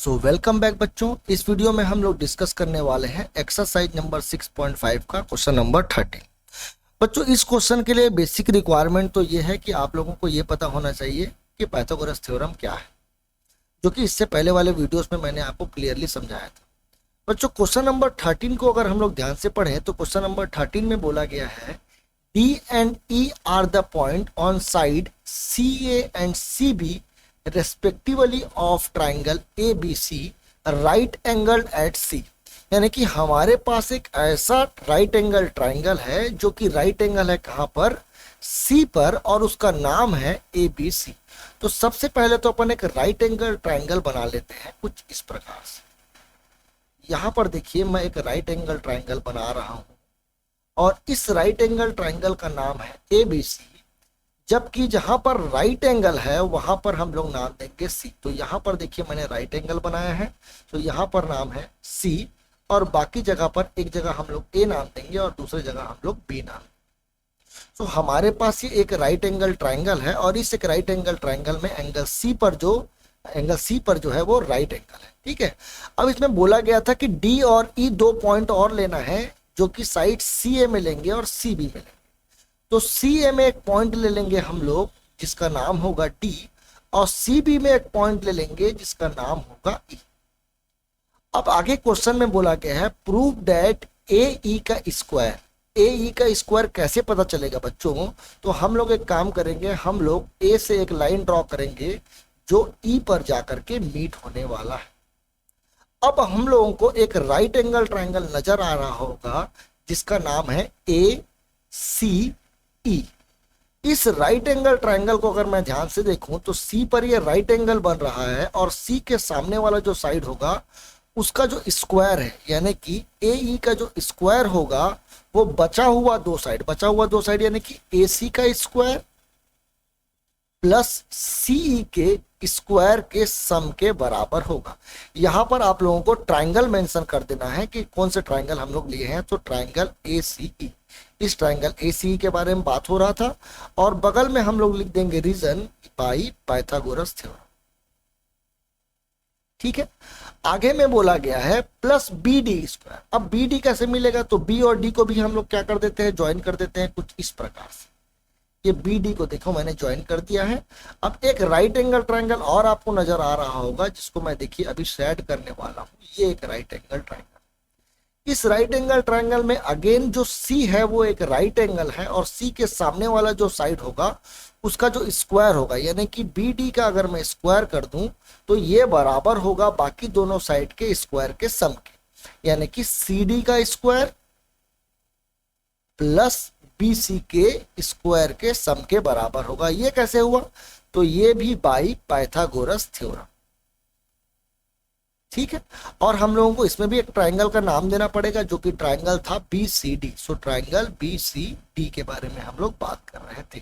So welcome back बच्चों। इस video में हम लोग डिस्कस करने वाले हैं एक्सरसाइज नंबर 6.5 का क्वेश्चन नंबर 13। बच्चों इस क्वेश्चन के लिए बेसिक रिक्वायरमेंट तो ये है कि आप लोगों को ये पता होना चाहिए कि पाइथागोरस थ्योरम क्या है, जो कि इससे पहले वाले वीडियोस में मैंने आपको क्लियरली समझाया था। बच्चों क्वेश्चन नंबर 13 को अगर हम लोग ध्यान से पढ़ें तो क्वेश्चन नंबर 13 में बोला गया है D and E are the point on side CA and CB respectively of triangle ABC right angled at C। यानी कि हमारे पास एक ऐसा राइट एंगल ट्राइंगल है जो कि राइट एंगल है कहाँ पर, C पर, और उसका नाम है ABC। तो सबसे पहले तो अपन एक राइट एंगल ट्राइंगल बना लेते हैं कुछ इस प्रकार से। यहाँ पर देखिए मैं एक राइट एंगल ट्राइंगल बना रहा हूँ और इस राइट एंगल ट्राइंगल का नाम है ABC, जबकि जहां पर राइट एंगल है वहां पर हम लोग नाम देंगे C। तो यहाँ पर देखिए मैंने राइट एंगल बनाया है तो यहाँ पर नाम है C, और बाकी जगह पर एक जगह हम लोग A नाम देंगे और दूसरी जगह हम लोग B नाम। तो हमारे पास ये एक राइट एंगल ट्राइंगल है और इस एक राइट एंगल ट्राइंगल में एंगल C पर जो है वो राइट एंगल है। ठीक है, अब इसमें बोला गया था कि D और E दो पॉइंट और लेना है जो कि साइड CA में लेंगे और CB में लेंगे। तो CA में एक पॉइंट ले लेंगे हम लोग जिसका नाम होगा D, और CB में एक पॉइंट ले लेंगे जिसका नाम होगा E। अब आगे क्वेश्चन में बोला गया है प्रूव दैट AE का स्क्वायर। AE का स्क्वायर कैसे पता चलेगा बच्चों? तो हम लोग एक काम करेंगे, हम लोग A से एक लाइन ड्रॉ करेंगे जो E पर जाकर के मीट होने वाला है। अब हम लोगों को एक राइट एंगल ट्राइंगल नजर आ रहा होगा जिसका नाम है ACE। इस राइट एंगल ट्राइंगल को अगर मैं ध्यान से देखूं तो C पर ये राइट एंगल बन रहा है और C के सामने वाला जो साइड होगा उसका जो स्क्वायर है, यानी कि AE का जो स्क्वायर होगा वो बचा हुआ दो साइड यानी कि AC का स्क्वायर प्लस CE के स्क्वायर के सम के बराबर होगा। यहां पर आप लोगों को ट्राइंगल मेंशन कर देना है कि कौन से ट्राइंगल हम लोग लिए हैं। तो ट्राइंगल ACE, इस ट्राइंगल ACE के बारे में बात हो रहा था, और बगल में हम लोग लिख देंगे रीजन बाय पाइथागोरस थ्योरम। ठीक है, आगे में बोला गया है प्लस BD स्क्वायर। अब BD कैसे मिलेगा? तो B और D को भी हम लोग क्या कर देते हैं, ज्वाइन कर देते हैं कुछ इस प्रकार से। ये BD को देखो मैंने ज्वाइन कर दिया है। अब एक राइट एंगल ट्राइंगल और आपको नजर आ रहा होगा जिसको मैं देखिए अभी शेड करने वाला हूं। ये एक राइट एंगल ट्राइंगल, इस राइट एंगल ट्राइंगल में अगेन जो C है वो एक राइट एंगल है और C के सामने वाला जो साइड होगा उसका जो स्क्वायर होगा, यानी कि BD का अगर मैं स्क्वायर कर दूं तो ये बराबर होगा बाकी दोनों साइड के स्क्वायर के सम के, यानी कि CD का स्क्वायर प्लस BC के स्क्वायर के सम के बराबर होगा। ये कैसे हुआ? तो ये भी बाय पाइथागोरस थ्योरम। ठीक है, और हम लोगों को इसमें भी एक ट्राइंगल का नाम देना पड़ेगा जो कि ट्राइंगल था BCD। सो ट्राइंगल BCD के बारे में हम लोग बात कर रहे थे।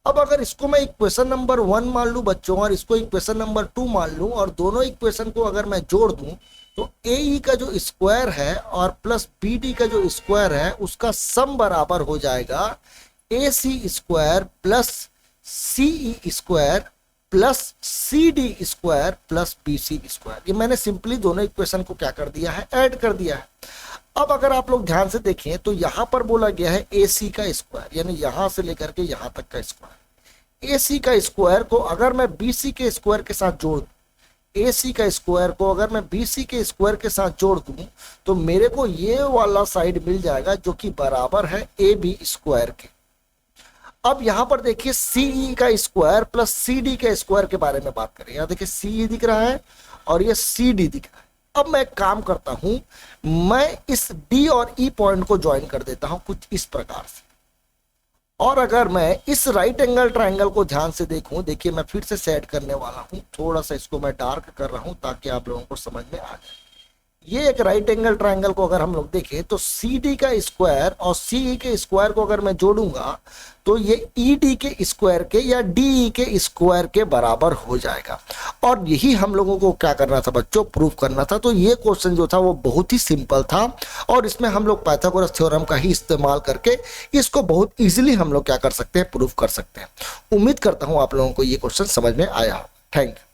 अब अगर इसको मैं इक्वेशन नंबर 1 मान लूं बच्चों और इसको इक्वेशन नंबर 2 मान लूं और दोनों इक्वेशन को अगर मैं जोड़ दूं तो AE का जो स्क्वायर है और प्लस BD का जो स्क्वायर है उसका सम बराबर हो जाएगा AC square plus CE square plus CD square plus BC square. ये मैंने सिंपली दोनों इक्वेशन को क्या कर दिया है, ऐड कर दिया है। अब अगर आप लोग ध्यान से देखें तो यहां पर बोला गया है AC का स्क्वायर, यानी यहां से लेकर के यहां तक का स्क्वायर। AC का स्क्वायर को अगर मैं BC के स्क्वायर के साथ जोड़ दूं, AC का स्क्वायर को अगर मैं BC के स्क्वायर के साथ जोड़ दूं तो मेरे को ये वाला साइड मिल जाएगा जो कि बराबर है AB स्क्वायर के। अब यहां पर देखिए CE का स्क्वायर प्लस CD के स्क्वायर के बारे में बात करें। यहां देखिए CE दिख रहा है और ये CD दिख रहा है। अब मैं एक काम करता हूं, मैं इस D और E पॉइंट को ज्वाइन कर देता हूं कुछ इस प्रकार से। और अगर मैं इस राइट एंगल ट्राइंगल को ध्यान से देखूं, देखिए मैं फिर से सेट करने वाला हूं, थोड़ा सा इसको मैं डार्क कर रहा हूं ताकि आप लोगों को समझ में आ जाए। ये एक राइट एंगल ट्राइंगल को अगर हम लोग देखें तो CD का स्क्वायर और CE के स्क्वायर को अगर मैं जोड़ूंगा तो ये ED के स्क्वायर के या DE के स्क्वायर के बराबर हो जाएगा। और यही हम लोगों को क्या करना था बच्चों, प्रूफ करना था। तो ये क्वेश्चन जो था वो बहुत ही सिंपल था और इसमें हम लोग पाइथागोरस थ्योरम का ही इस्तेमाल करके इसको बहुत इजीली हम लोग क्या कर सकते हैं, प्रूफ कर सकते हैं। उम्मीद करता हूं आप लोगों को ये क्वेश्चन समझ में आया। Thank you.